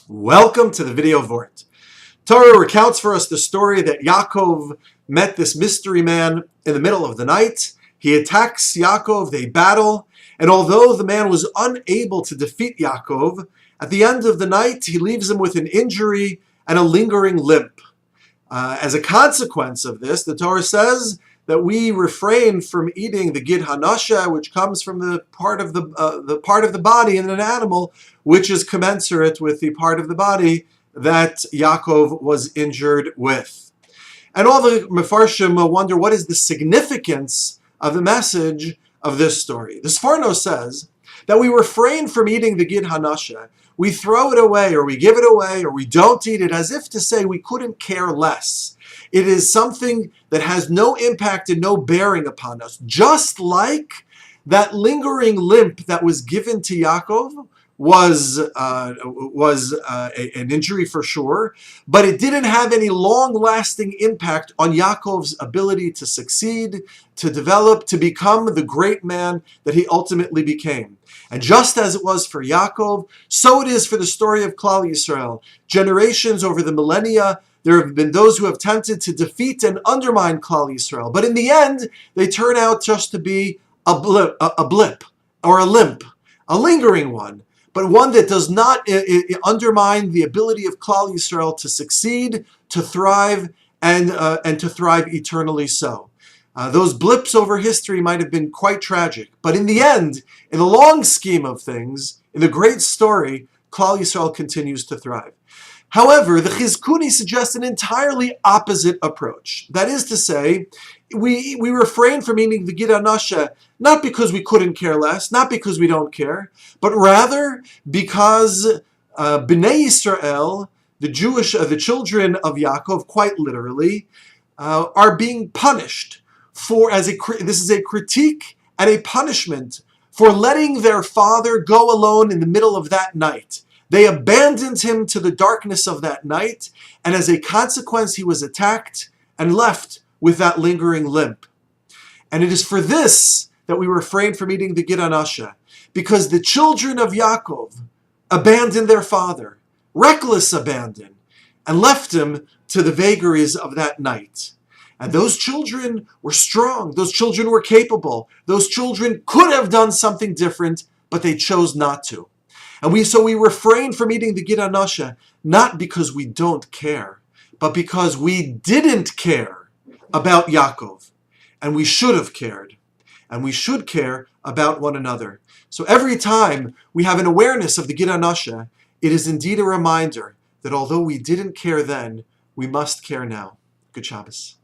Welcome to the video Vort. Torah recounts for us the story that Yaakov met this mystery man in the middle of the night. He attacks Yaakov, they battle, and although the man was unable to defeat Yaakov, at the end of the night he leaves him with an injury and a lingering limp. As a consequence of this, the Torah says that we refrain from eating the gid hanasha, which comes from the part of the body in an animal, which is commensurate with the part of the body that Yaakov was injured with. And all the Mefarshim wonder, what is the significance of the message of this story? The Sforno says that we refrain from eating the gid hanasha. We throw it away, or we give it away, or we don't eat it, as if to say we couldn't care less. It is something that has no impact and no bearing upon us. Just like lingering limp that was given to Yaakov was an injury for sure, but it didn't have any long-lasting impact on Yaakov's ability to succeed, to develop, to become the great man that he ultimately became. And just as it was for Yaakov, so it is for the story of Klal Yisrael. Generations over the millennia, there have been those who have attempted to defeat and undermine Klal Yisrael, but in the end, they turn out just to be a blip or a limp, a lingering one, but one that does not undermine the ability of Klal Yisrael to succeed, to thrive, and to thrive eternally so. Those blips over history might have been quite tragic, but in the end, in the long scheme of things, in the great story, Klal Yisrael continues to thrive. However, the Chizkuni suggests an entirely opposite approach. That is to say, we refrain from eating the gid hanasha not because we couldn't care less, not because we don't care, but rather because Bnei Yisrael, the children of Yaakov, quite literally, are being punished this is a critique and a punishment for letting their father go alone in the middle of that night. They abandoned him to the darkness of that night, and as a consequence, he was attacked and left with that lingering limp. And it is for this that we refrain from eating the gid hanasha, because the children of Yaakov abandoned their father, reckless abandon, and left him to the vagaries of that night. And those children were strong, those children were capable, those children could have done something different, but they chose not to. And so we refrain from eating the gid hanasha, not because we don't care, but because we didn't care about Yaakov. And we should have cared. And we should care about one another. So every time we have an awareness of the gid hanasha, it is indeed a reminder that although we didn't care then, we must care now. Good Shabbos.